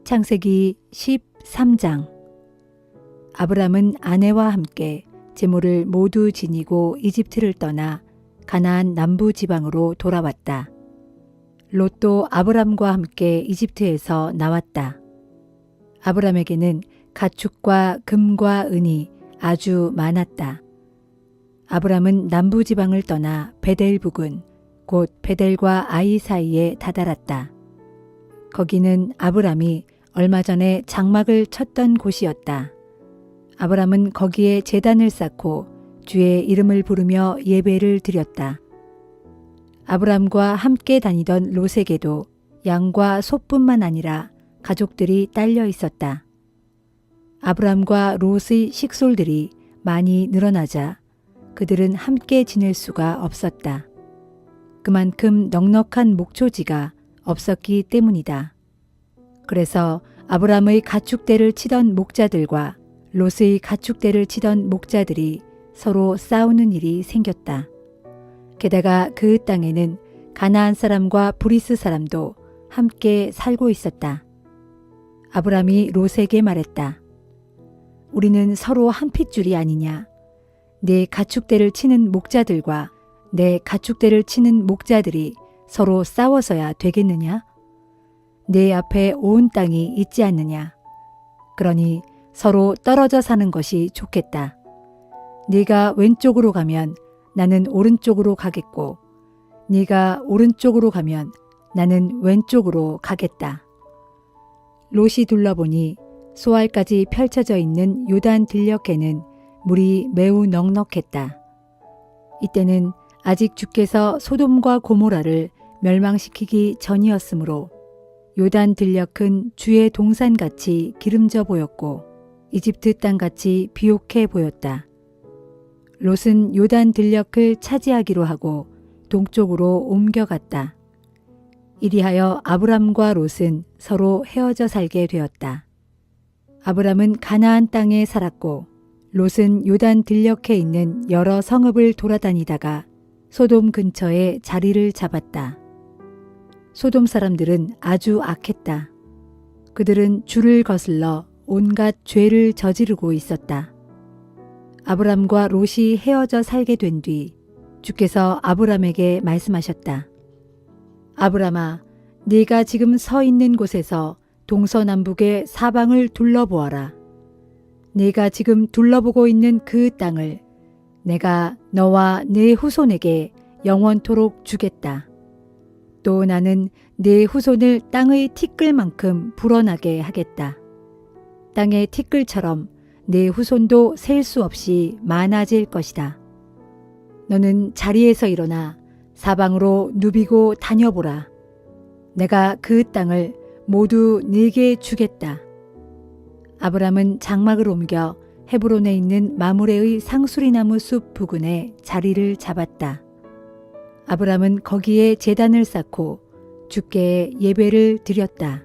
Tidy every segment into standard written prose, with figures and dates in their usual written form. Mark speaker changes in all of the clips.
Speaker 1: 창세기 13장. 아브람은 아내와 함께 재물을 모두 지니고 이집트를 떠나 가나안 남부 지방으로 돌아왔다. 롯도 아브람과 함께 이집트에서 나왔다. 아브람에게는 가축과 금과 은이 아주 많았다. 아브람은 남부 지방을 떠나 베델 부근 곧 베델과 아이 사이에 다다랐다. 거기는 아브람이 얼마 전에 장막을 쳤던 곳이었다. 아브람은 거기에 제단을 쌓고 주의 이름을 부르며 예배를 드렸다. 아브람과 함께 다니던 롯에게도 양과 소뿐만 아니라 가족들이 딸려 있었다. 아브람과 롯의 식솔들이 많이 늘어나자 그들은 함께 지낼 수가 없었다. 그만큼 넉넉한 목초지가 없었기 때문이다. 그래서 아브람의 가축대를 치던 목자들과 롯의 가축대를 치던 목자들이 서로 싸우는 일이 생겼다. 게다가 그 땅에는 가나안 사람과 브리스 사람도 함께 살고 있었다. 아브람이 롯에게 말했다. 우리는 서로 한 핏줄이 아니냐. 내 가축대를 치는 목자들과 내 가축대를 치는 목자들이 서로 싸워서야 되겠느냐? 내 앞에 온 땅이 있지 않느냐? 그러니 서로 떨어져 사는 것이 좋겠다. 네가 왼쪽으로 가면 나는 오른쪽으로 가겠고 네가 오른쪽으로 가면 나는 왼쪽으로 가겠다. 롯이 둘러보니 소알까지 펼쳐져 있는 요단 들녘에는 물이 매우 넉넉했다. 이때는 아직 주께서 소돔과 고모라를 멸망시키기 전이었으므로 요단 들녘은 주의 동산같이 기름져 보였고 이집트 땅같이 비옥해 보였다. 롯은 요단 들녘을 차지하기로 하고 동쪽으로 옮겨갔다. 이리하여 아브람과 롯은 서로 헤어져 살게 되었다. 아브람은 가나안 땅에 살았고 롯은 요단 들녘에 있는 여러 성읍을 돌아다니다가 소돔 근처에 자리를 잡았다. 소돔 사람들은 아주 악했다. 그들은 주를 거슬러 온갖 죄를 저지르고 있었다. 아브람과 롯이 헤어져 살게 된 뒤 주께서 아브람에게 말씀하셨다. 아브람아, 네가 지금 서 있는 곳에서 동서남북의 사방을 둘러보아라. 네가 지금 둘러보고 있는 그 땅을 내가 너와 네 후손에게 영원토록 주겠다. 또 나는 네 후손을 땅의 티끌만큼 불어나게 하겠다. 땅의 티끌처럼 네 후손도 셀 수 없이 많아질 것이다. 너는 자리에서 일어나 사방으로 누비고 다녀보라. 내가 그 땅을 모두 네게 주겠다. 아브람은 장막을 옮겨 헤브론에 있는 마므레의 상수리나무 숲 부근에 자리를 잡았다. 아브람은 거기에 제단을 쌓고 주께 예배를 드렸다.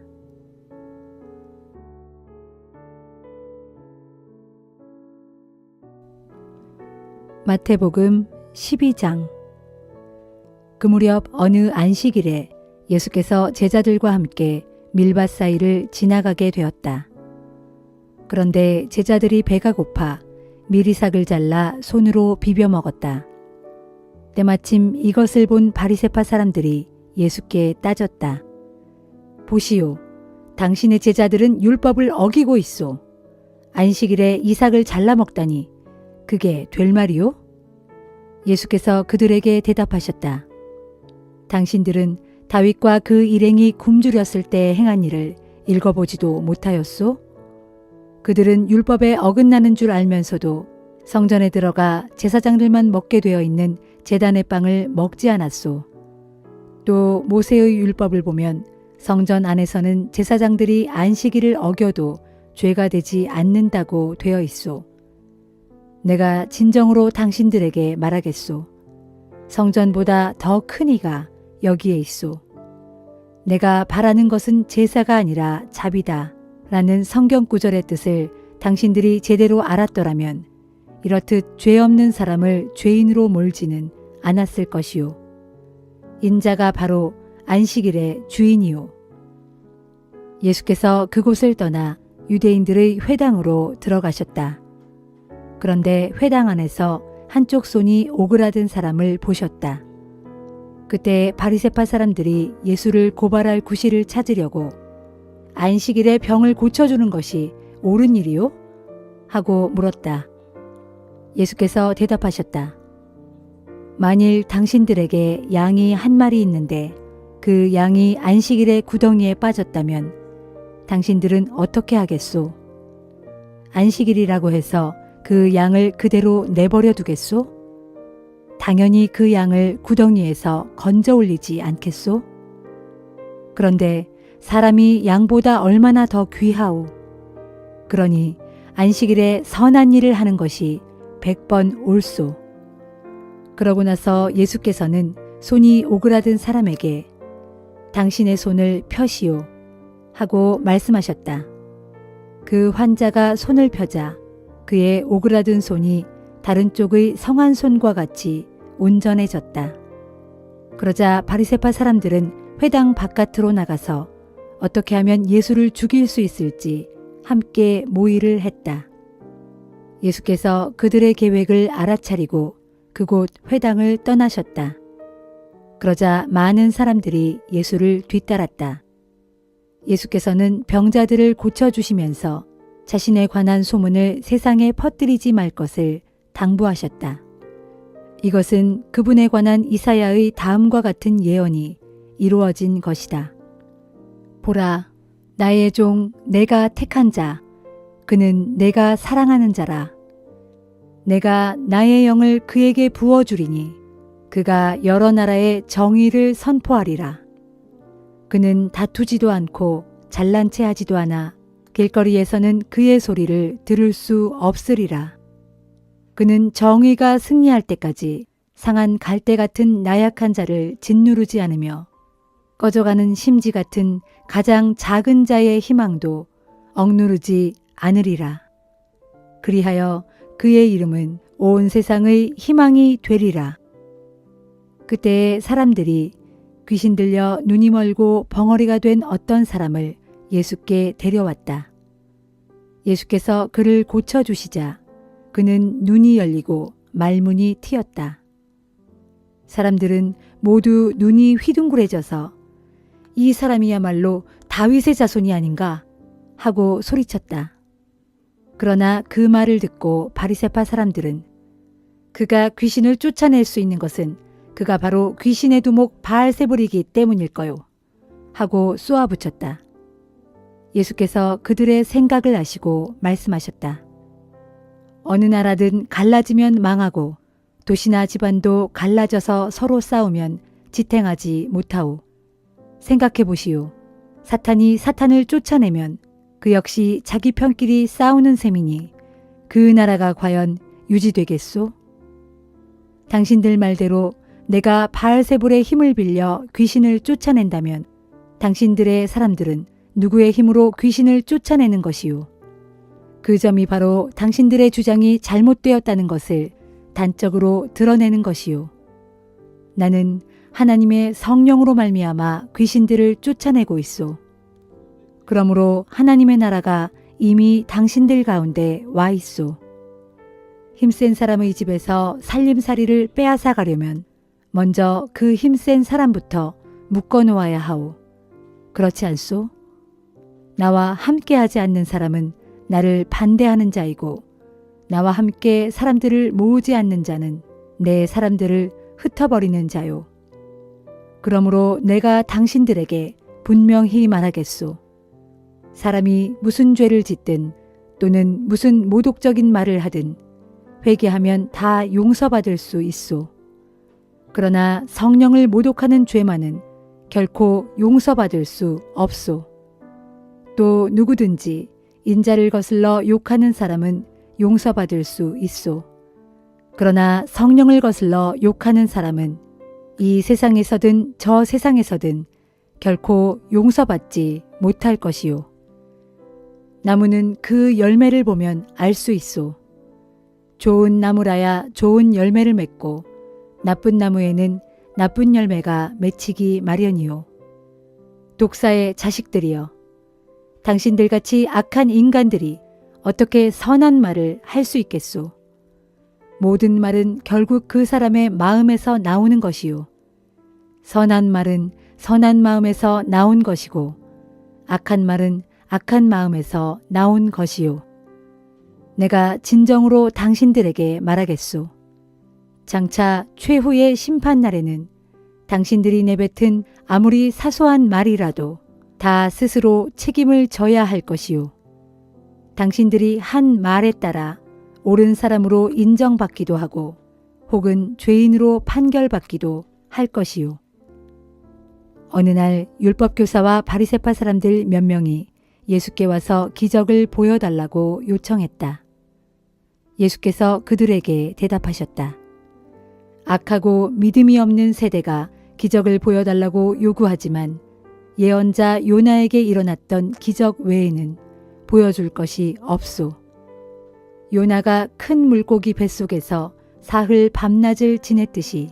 Speaker 1: 마태복음 12장. 그 무렵 어느 안식일에 예수께서 제자들과 함께 밀밭 사이를 지나가게 되었다. 그런데 제자들이 배가 고파 미리삭을 잘라 손으로 비벼 먹었다. 때마침 이것을 본 바리새파 사람들이 예수께 따졌다. 보시오, 당신의 제자들은 율법을 어기고 있소. 안식일에 이삭을 잘라 먹다니 그게 될 말이오? 예수께서 그들에게 대답하셨다. 당신들은 다윗과 그 일행이 굶주렸을 때 행한 일을 읽어보지도 못하였소? 그들은 율법에 어긋나는 줄 알면서도 성전에 들어가 제사장들만 먹게 되어 있는 제단의 빵을 먹지 않았소. 또 모세의 율법을 보면 성전 안에서는 제사장들이 안식일을 어겨도 죄가 되지 않는다고 되어 있소. 내가 진정으로 당신들에게 말하겠소. 성전보다 더 큰 이가 여기에 있소. 내가 바라는 것은 제사가 아니라 자비다 라는 성경 구절의 뜻을 당신들이 제대로 알았더라면 이렇듯 죄 없는 사람을 죄인으로 몰지는 않았을 것이요. 인자가 바로 안식일의 주인이요. 예수께서 그곳을 떠나 유대인들의 회당으로 들어가셨다. 그런데 회당 안에서 한쪽 손이 오그라든 사람을 보셨다. 그때 바리새파 사람들이 예수를 고발할 구실을 찾으려고 안식일에 병을 고쳐주는 것이 옳은 일이요? 하고 물었다. 예수께서 대답하셨다. 만일 당신들에게 양이 한 마리 있는데 그 양이 안식일에 구덩이에 빠졌다면 당신들은 어떻게 하겠소? 안식일이라고 해서 그 양을 그대로 내버려 두겠소? 당연히 그 양을 구덩이에서 건져 올리지 않겠소? 그런데 사람이 양보다 얼마나 더 귀하오. 그러니 안식일에 선한 일을 하는 것이 100번 옳소. 그러고 나서 예수께서는 손이 오그라든 사람에게 당신의 손을 펴시오 하고 말씀하셨다. 그 환자가 손을 펴자 그의 오그라든 손이 다른 쪽의 성한 손과 같이 온전해졌다. 그러자 바리새파 사람들은 회당 바깥으로 나가서 어떻게 하면 예수를 죽일 수 있을지 함께 모의를 했다. 예수께서 그들의 계획을 알아차리고 그곳 회당을 떠나셨다. 그러자 많은 사람들이 예수를 뒤따랐다. 예수께서는 병자들을 고쳐주시면서 자신에 관한 소문을 세상에 퍼뜨리지 말 것을 당부하셨다. 이것은 그분에 관한 이사야의 다음과 같은 예언이 이루어진 것이다. 보라, 나의 종 내가 택한 자, 그는 내가 사랑하는 자라. 내가 나의 영을 그에게 부어주리니 그가 여러 나라의 정의를 선포하리라. 그는 다투지도 않고 잘난 체 하지도 않아 길거리에서는 그의 소리를 들을 수 없으리라. 그는 정의가 승리할 때까지 상한 갈대 같은 나약한 자를 짓누르지 않으며 꺼져가는 심지 같은 가장 작은 자의 희망도 억누르지 않으리라. 그리하여 그의 이름은 온 세상의 희망이 되리라. 그때 사람들이 귀신 들려 눈이 멀고 벙어리가 된 어떤 사람을 예수께 데려왔다. 예수께서 그를 고쳐주시자 그는 눈이 열리고 말문이 트였다. 사람들은 모두 눈이 휘둥그레져서 이 사람이야말로 다윗의 자손이 아닌가 하고 소리쳤다. 그러나 그 말을 듣고 바리새파 사람들은 그가 귀신을 쫓아낼 수 있는 것은 그가 바로 귀신의 두목 바알세불이기 때문일거요 하고 쏘아붙였다. 예수께서 그들의 생각을 아시고 말씀하셨다. 어느 나라든 갈라지면 망하고 도시나 집안도 갈라져서 서로 싸우면 지탱하지 못하오. 생각해 보시오. 사탄이 사탄을 쫓아내면 그 역시 자기 편끼리 싸우는 셈이니 그 나라가 과연 유지되겠소? 당신들 말대로 내가 바알세불의 힘을 빌려 귀신을 쫓아낸다면 당신들의 사람들은 누구의 힘으로 귀신을 쫓아내는 것이오? 그 점이 바로 당신들의 주장이 잘못되었다는 것을 단적으로 드러내는 것이오. 나는 하나님의 성령으로 말미암아 귀신들을 쫓아내고 있소. 그러므로 하나님의 나라가 이미 당신들 가운데 와 있소. 힘센 사람의 집에서 살림살이를 빼앗아 가려면 먼저 그 힘센 사람부터 묶어 놓아야 하오. 그렇지 않소? 나와 함께하지 않는 사람은 나를 반대하는 자이고 나와 함께 사람들을 모으지 않는 자는 내 사람들을 흩어버리는 자요. 그러므로 내가 당신들에게 분명히 말하겠소. 사람이 무슨 죄를 짓든 또는 무슨 모독적인 말을 하든 회개하면 다 용서받을 수 있소. 그러나 성령을 모독하는 죄만은 결코 용서받을 수 없소. 또 누구든지 인자를 거슬러 욕하는 사람은 용서받을 수 있소. 그러나 성령을 거슬러 욕하는 사람은 이 세상에서든 저 세상에서든 결코 용서받지 못할 것이요. 나무는 그 열매를 보면 알 수 있소. 좋은 나무라야 좋은 열매를 맺고 나쁜 나무에는 나쁜 열매가 맺히기 마련이요. 독사의 자식들이여, 당신들같이 악한 인간들이 어떻게 선한 말을 할 수 있겠소? 모든 말은 결국 그 사람의 마음에서 나오는 것이요. 선한 말은 선한 마음에서 나온 것이고 악한 말은 악한 마음에서 나온 것이요. 내가 진정으로 당신들에게 말하겠소. 장차 최후의 심판날에는 당신들이 내뱉은 아무리 사소한 말이라도 다 스스로 책임을 져야 할 것이요. 당신들이 한 말에 따라 옳은 사람으로 인정받기도 하고 혹은 죄인으로 판결받기도 할 것이요. 어느 날 율법교사와 바리새파 사람들 몇 명이 예수께 와서 기적을 보여달라고 요청했다. 예수께서 그들에게 대답하셨다. 악하고 믿음이 없는 세대가 기적을 보여달라고 요구하지만 예언자 요나에게 일어났던 기적 외에는 보여줄 것이 없소. 요나가 큰 물고기 뱃속에서 사흘 밤낮을 지냈듯이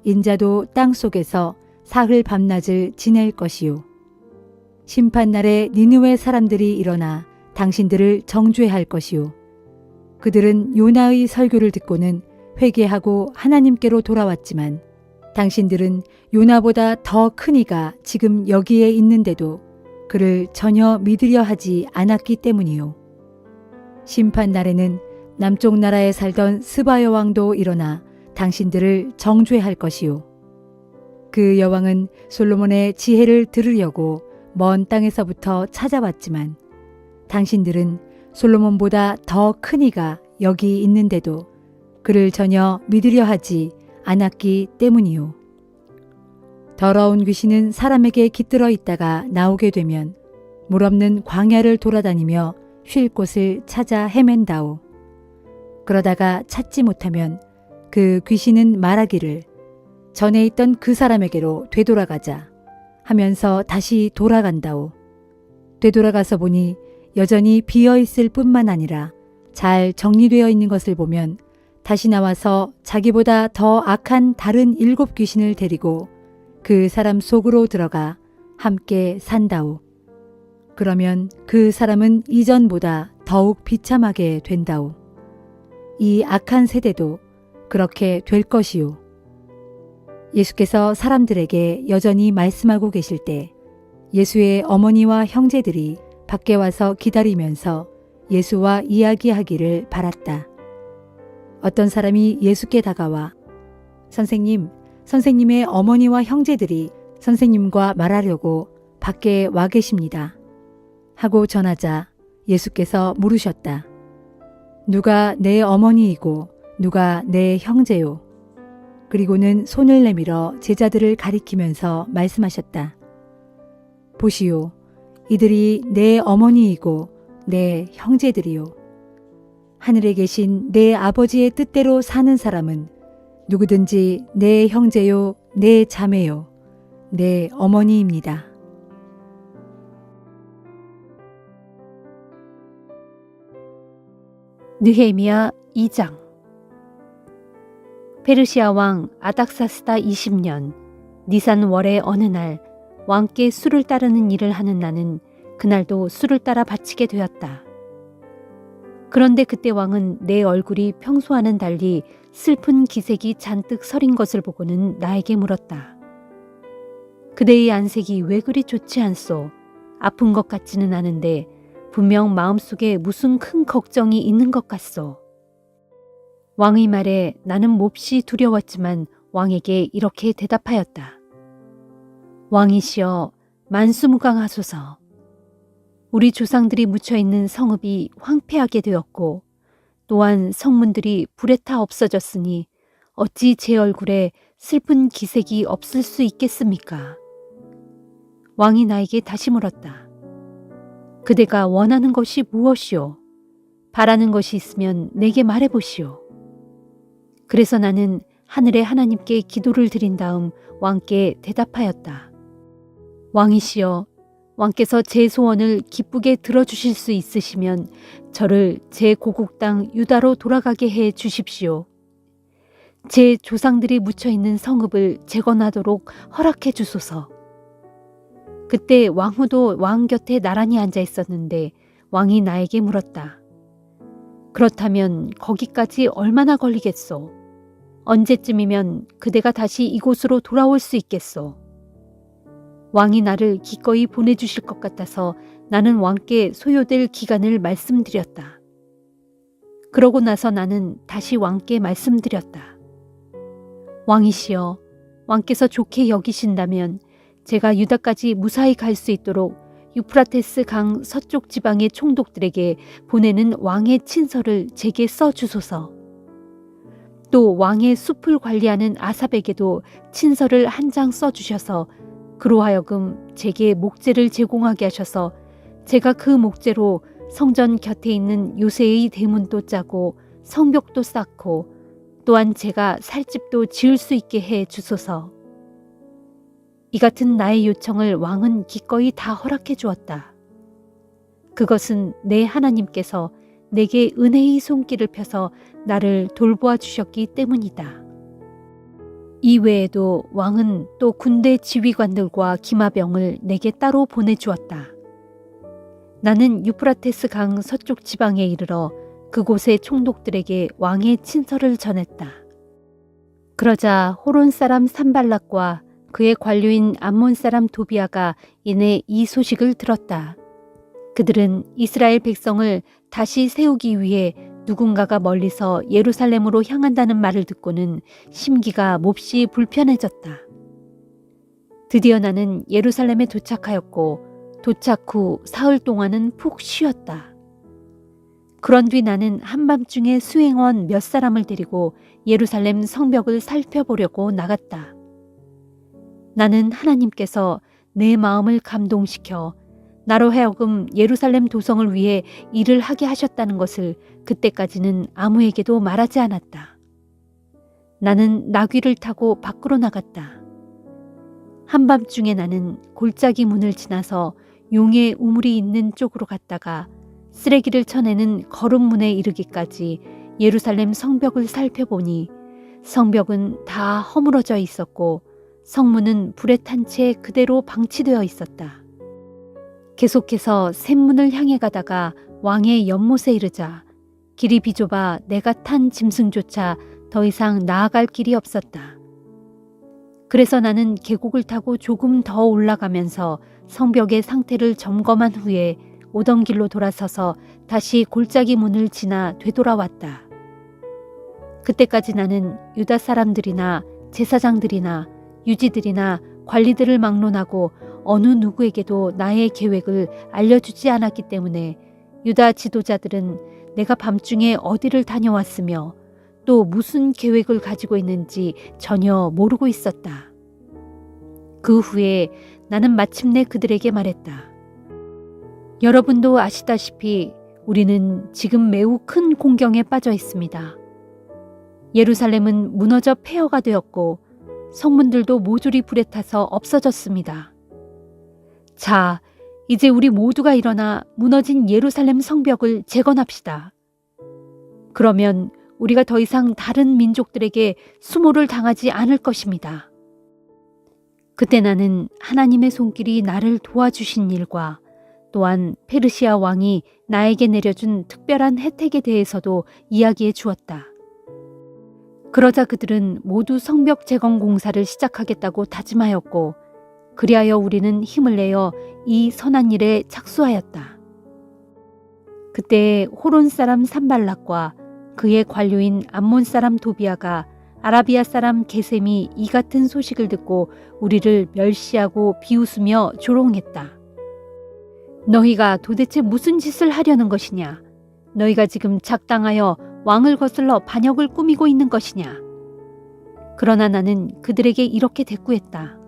Speaker 1: 인자도 땅속에서 사흘 밤낮을 지낼 것이요. 심판날에 니느웨 사람들이 일어나 당신들을 정죄할 것이요. 그들은 요나의 설교를 듣고는 회개하고 하나님께로 돌아왔지만 당신들은 요나보다 더 큰 이가 지금 여기에 있는데도 그를 전혀 믿으려 하지 않았기 때문이요. 심판날에는 남쪽 나라에 살던 스바 여왕도 일어나 당신들을 정죄할 것이요. 그 여왕은 솔로몬의 지혜를 들으려고 먼 땅에서부터 찾아왔지만 당신들은 솔로몬보다 더 큰 이가 여기 있는데도 그를 전혀 믿으려 하지 않았기 때문이요. 더러운 귀신은 사람에게 깃들어 있다가 나오게 되면 물 없는 광야를 돌아다니며 쉴 곳을 찾아 헤맨다오. 그러다가 찾지 못하면 그 귀신은 말하기를 전에 있던 그 사람에게로 되돌아가자 하면서 다시 돌아간다오. 되돌아가서 보니 여전히 비어 있을 뿐만 아니라 잘 정리되어 있는 것을 보면 다시 나와서 자기보다 더 악한 다른 7 귀신을 데리고 그 사람 속으로 들어가 함께 산다오. 그러면 그 사람은 이전보다 더욱 비참하게 된다오. 이 악한 세대도 그렇게 될 것이요. 예수께서 사람들에게 여전히 말씀하고 계실 때 예수의 어머니와 형제들이 밖에 와서 기다리면서 예수와 이야기하기를 바랐다. 어떤 사람이 예수께 다가와 선생님, 선생님의 어머니와 형제들이 선생님과 말하려고 밖에 와 계십니다. 하고 전하자 예수께서 물으셨다. 누가 내 어머니이고 누가 내 형제요? 그리고는 손을 내밀어 제자들을 가리키면서 말씀하셨다. 보시오, 이들이 내 어머니이고 내 형제들이요. 하늘에 계신 내 아버지의 뜻대로 사는 사람은 누구든지 내 형제요, 내 자매요, 내 어머니입니다.
Speaker 2: 느헤미야 2장. 페르시아 왕 아닥사스다 20년 니산 월의 어느 날 왕께 술을 따르는 일을 하는 나는 그날도 술을 따라 바치게 되었다. 그런데 그때 왕은 내 얼굴이 평소와는 달리 슬픈 기색이 잔뜩 서린 것을 보고는 나에게 물었다. 그대의 안색이 왜 그리 좋지 않소? 아픈 것 같지는 않은데 분명 마음속에 무슨 큰 걱정이 있는 것 같소. 왕의 말에 나는 몹시 두려웠지만 왕에게 이렇게 대답하였다. 왕이시여, 만수무강하소서. 우리 조상들이 묻혀있는 성읍이 황폐하게 되었고 또한 성문들이 불에 타 없어졌으니 어찌 제 얼굴에 슬픈 기색이 없을 수 있겠습니까? 왕이 나에게 다시 물었다. 그대가 원하는 것이 무엇이오? 바라는 것이 있으면 내게 말해보시오. 그래서 나는 하늘의 하나님께 기도를 드린 다음 왕께 대답하였다. 왕이시여, 왕께서 제 소원을 기쁘게 들어주실 수 있으시면 저를 제 고국 땅 유다로 돌아가게 해 주십시오. 제 조상들이 묻혀있는 성읍을 재건하도록 허락해 주소서. 그때 왕후도 왕 곁에 나란히 앉아 있었는데 왕이 나에게 물었다. 그렇다면 거기까지 얼마나 걸리겠소? 언제쯤이면 그대가 다시 이곳으로 돌아올 수 있겠소? 왕이 나를 기꺼이 보내주실 것 같아서 나는 왕께 소요될 기간을 말씀드렸다. 그러고 나서 나는 다시 왕께 말씀드렸다. 왕이시여, 왕께서 좋게 여기신다면 제가 유다까지 무사히 갈 수 있도록 유프라테스 강 서쪽 지방의 총독들에게 보내는 왕의 친서를 제게 써주소서. 또 왕의 숲을 관리하는 아삽에게도 친서를 한 장 써주셔서 그로 하여금 제게 목재를 제공하게 하셔서 제가 그 목재로 성전 곁에 있는 요새의 대문도 짜고 성벽도 쌓고 또한 제가 살 집도 지을 수 있게 해 주소서. 이 같은 나의 요청을 왕은 기꺼이 다 허락해 주었다. 그것은 내 하나님께서 내게 은혜의 손길을 펴서 나를 돌보아 주셨기 때문이다. 이외에도 왕은 또 군대 지휘관들과 기마병을 내게 따로 보내주었다. 나는 유프라테스 강 서쪽 지방에 이르러 그곳의 총독들에게 왕의 친서를 전했다. 그러자 호론 사람 산발락과 그의 관료인 암몬 사람 도비아가 이내 이 소식을 들었다. 그들은 이스라엘 백성을 다시 세우기 위해 누군가가 멀리서 예루살렘으로 향한다는 말을 듣고는 심기가 몹시 불편해졌다. 드디어 나는 예루살렘에 도착하였고 도착 후 사흘 동안은 푹 쉬었다. 그런 뒤 나는 한밤중에 수행원 몇 사람을 데리고 예루살렘 성벽을 살펴보려고 나갔다. 나는 하나님께서 내 마음을 감동시켜 나로 하여금 예루살렘 도성을 위해 일을 하게 하셨다는 것을 그때까지는 아무에게도 말하지 않았다. 나는 나귀를 타고 밖으로 나갔다. 한밤중에 나는 골짜기 문을 지나서 용의 우물이 있는 쪽으로 갔다가 쓰레기를 쳐내는 거름문에 이르기까지 예루살렘 성벽을 살펴보니 성벽은 다 허물어져 있었고 성문은 불에 탄 채 그대로 방치되어 있었다. 계속해서 샘문을 향해 가다가 왕의 연못에 이르자 길이 비좁아 내가 탄 짐승조차 더 이상 나아갈 길이 없었다. 그래서 나는 계곡을 타고 조금 더 올라가면서 성벽의 상태를 점검한 후에 오던 길로 돌아서서 다시 골짜기 문을 지나 되돌아왔다. 그때까지 나는 유다 사람들이나 제사장들이나 유지들이나 관리들을 막론하고 어느 누구에게도 나의 계획을 알려주지 않았기 때문에 유다 지도자들은 내가 밤중에 어디를 다녀왔으며 또 무슨 계획을 가지고 있는지 전혀 모르고 있었다. 그 후에 나는 마침내 그들에게 말했다. 여러분도 아시다시피 우리는 지금 매우 큰 공경에 빠져 있습니다. 예루살렘은 무너져 폐허가 되었고 성문들도 모조리 불에 타서 없어졌습니다. 자, 이제 우리 모두가 일어나 무너진 예루살렘 성벽을 재건합시다. 그러면 우리가 더 이상 다른 민족들에게 수모를 당하지 않을 것입니다. 그때 나는 하나님의 손길이 나를 도와주신 일과 또한 페르시아 왕이 나에게 내려준 특별한 혜택에 대해서도 이야기해 주었다. 그러자 그들은 모두 성벽 재건 공사를 시작하겠다고 다짐하였고 그리하여 우리는 힘을 내어 이 선한 일에 착수하였다. 그때 호론 사람 산발락과 그의 관료인 암몬 사람 도비아가 아라비아 사람 게셈이 이 같은 소식을 듣고 우리를 멸시하고 비웃으며 조롱했다. 너희가 도대체 무슨 짓을 하려는 것이냐? 너희가 지금 작당하여 왕을 거슬러 반역을 꾸미고 있는 것이냐? 그러나 나는 그들에게 이렇게 대꾸했다.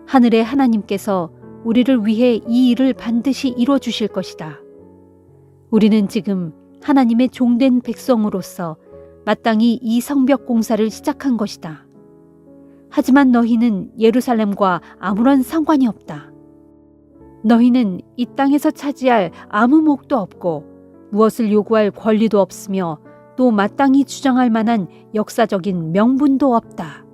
Speaker 2: 하늘의 하나님께서 우리를 위해 이 일을 반드시 이루어 주실 것이다. 우리는 지금 하나님의 종된 백성으로서 마땅히 이 성벽 공사를 시작한 것이다. 하지만 너희는 예루살렘과 아무런 상관이 없다. 너희는 이 땅에서 차지할 아무 몫도 없고 무엇을 요구할 권리도 없으며 또 마땅히 주장할 만한 역사적인 명분도 없다.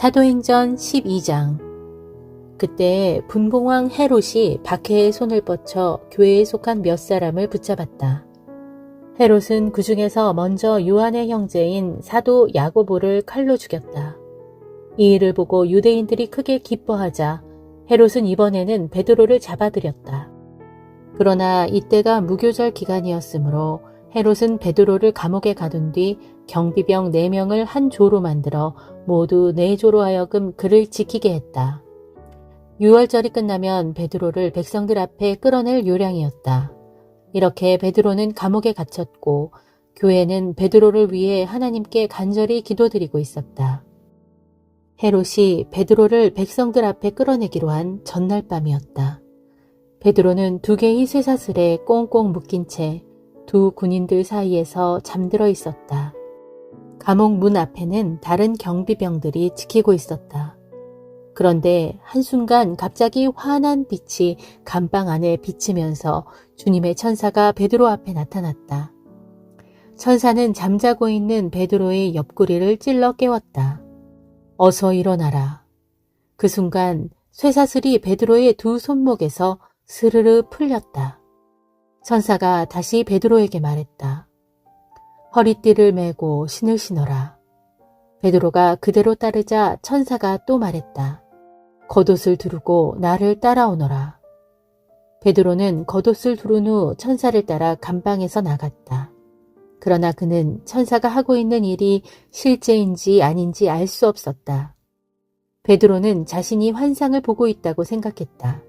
Speaker 3: 사도행전 12장. 그때 분봉왕 헤롯이 박해의 손을 뻗쳐 교회에 속한 몇 사람을 붙잡았다. 헤롯은 그 중에서 먼저 요한의 형제인 사도 야고보를 칼로 죽였다. 이 일을 보고 유대인들이 크게 기뻐하자 헤롯은 이번에는 베드로를 잡아들였다. 그러나 이때가 무교절 기간이었으므로 헤롯은 베드로를 감옥에 가둔 뒤 경비병 4명을 한 조로 만들어 모두 4조로 하여금 그를 지키게 했다. 유월절이 끝나면 베드로를 백성들 앞에 끌어낼 요량이었다. 이렇게 베드로는 감옥에 갇혔고 교회는 베드로를 위해 하나님께 간절히 기도드리고 있었다. 헤롯이 베드로를 백성들 앞에 끌어내기로 한 전날 밤이었다. 베드로는 2개의 쇠사슬에 꽁꽁 묶인 채 2 군인들 사이에서 잠들어 있었다. 감옥 문 앞에는 다른 경비병들이 지키고 있었다. 그런데 한순간 갑자기 환한 빛이 감방 안에 비치면서 주님의 천사가 베드로 앞에 나타났다. 천사는 잠자고 있는 베드로의 옆구리를 찔러 깨웠다. 어서 일어나라. 그 순간 쇠사슬이 베드로의 2 손목에서 스르르 풀렸다. 천사가 다시 베드로에게 말했다. 허리띠를 메고 신을 신어라. 베드로가 그대로 따르자 천사가 또 말했다. 겉옷을 두르고 나를 따라오너라. 베드로는 겉옷을 두른 후 천사를 따라 감방에서 나갔다. 그러나 그는 천사가 하고 있는 일이 실제인지 아닌지 알 수 없었다. 베드로는 자신이 환상을 보고 있다고 생각했다.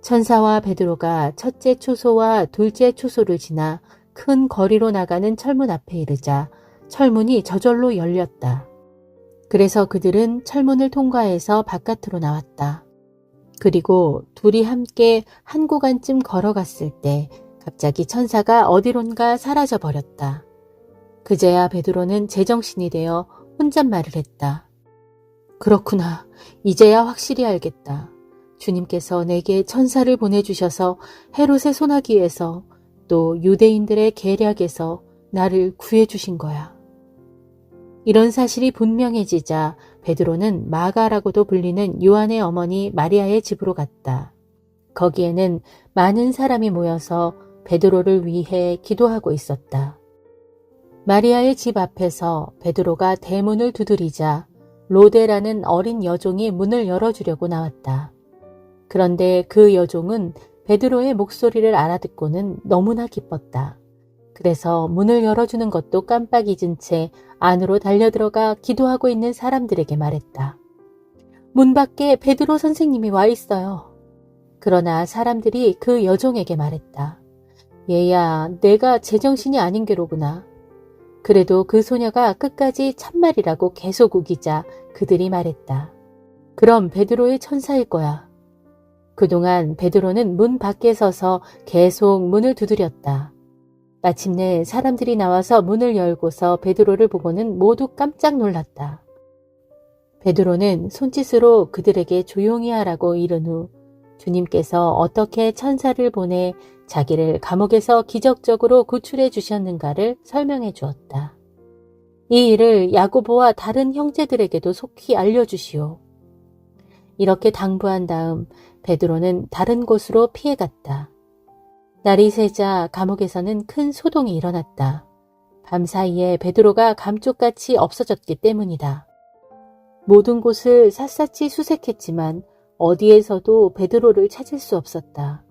Speaker 3: 천사와 베드로가 첫째 초소와 둘째 초소를 지나 큰 거리로 나가는 철문 앞에 이르자 철문이 저절로 열렸다. 그래서 그들은 철문을 통과해서 바깥으로 나왔다. 그리고 둘이 함께 한 구간쯤 걸어갔을 때 갑자기 천사가 어디론가 사라져 버렸다. 그제야 베드로는 제정신이 되어 혼잣말을 했다. 그렇구나. 이제야 확실히 알겠다. 주님께서 내게 천사를 보내주셔서 헤롯의 소나기에서 또 유대인들의 계략에서 나를 구해주신 거야. 이런 사실이 분명해지자 베드로는 마가라고도 불리는 요한의 어머니 마리아의 집으로 갔다. 거기에는 많은 사람이 모여서 베드로를 위해 기도하고 있었다. 마리아의 집 앞에서 베드로가 대문을 두드리자 로데라는 어린 여종이 문을 열어주려고 나왔다. 그런데 그 여종은 베드로의 목소리를 알아듣고는 너무나 기뻤다. 그래서 문을 열어주는 것도 깜빡 잊은 채 안으로 달려들어가 기도하고 있는 사람들에게 말했다. 문 밖에 베드로 선생님이 와 있어요. 그러나 사람들이 그 여종에게 말했다. 얘야, 내가 제정신이 아닌 게로구나. 그래도 그 소녀가 끝까지 참말이라고 계속 우기자 그들이 말했다. 그럼 베드로의 천사일 거야. 그동안 베드로는 문 밖에 서서 계속 문을 두드렸다. 마침내 사람들이 나와서 문을 열고서 베드로를 보고는 모두 깜짝 놀랐다. 베드로는 손짓으로 그들에게 조용히 하라고 이른 후 주님께서 어떻게 천사를 보내 자기를 감옥에서 기적적으로 구출해 주셨는가를 설명해 주었다. 이 일을 야고보와 다른 형제들에게도 속히 알려주시오. 이렇게 당부한 다음 베드로는 다른 곳으로 피해갔다. 날이 새자 감옥에서는 큰 소동이 일어났다. 밤사이에 베드로가 감쪽같이 없어졌기 때문이다. 모든 곳을 샅샅이 수색했지만 어디에서도 베드로를 찾을 수 없었다.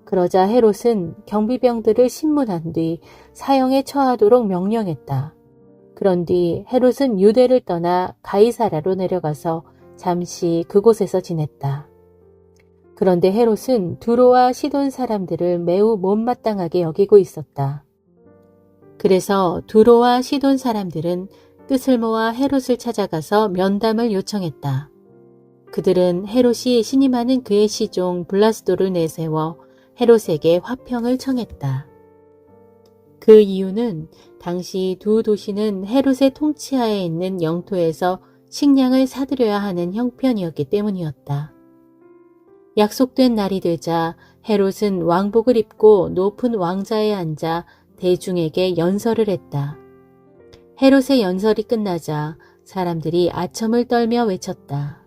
Speaker 3: 그러자 헤롯은 경비병들을 신문한 뒤 사형에 처하도록 명령했다. 그런 뒤 헤롯은 유대를 떠나 가이사랴로 내려가서 잠시 그곳에서 지냈다. 그런데 헤롯은 두로와 시돈 사람들을 매우 못마땅하게 여기고 있었다. 그래서 두로와 시돈 사람들은 뜻을 모아 헤롯을 찾아가서 면담을 요청했다. 그들은 헤롯이 신임하는 그의 시종 블라스도를 내세워 헤롯에게 화평을 청했다. 그 이유는 당시 2 도시는 헤롯의 통치하에 있는 영토에서 식량을 사들여야 하는 형편이었기 때문이었다. 약속된 날이 되자 헤롯은 왕복을 입고 높은 왕자에 앉아 대중에게 연설을 했다. 헤롯의 연설이 끝나자 사람들이 아첨을 떨며 외쳤다.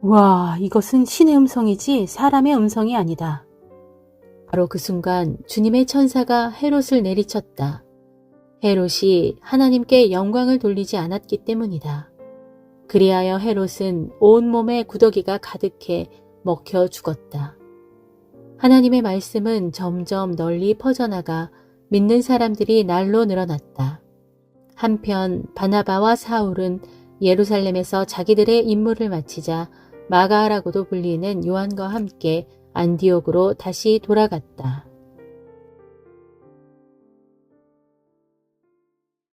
Speaker 4: 와, 이것은 신의 음성이지 사람의 음성이 아니다.
Speaker 3: 바로 그 순간 주님의 천사가 헤롯을 내리쳤다. 헤롯이 하나님께 영광을 돌리지 않았기 때문이다. 그리하여 헤롯은 온몸에 구더기가 가득해 먹혀 죽었다. 하나님의 말씀은 점점 널리 퍼져나가 믿는 사람들이 날로 늘어났다. 한편 바나바와 사울은 예루살렘에서 자기들의 임무를 마치자 마가라고도 불리는 요한과 함께 안디옥으로 다시 돌아갔다.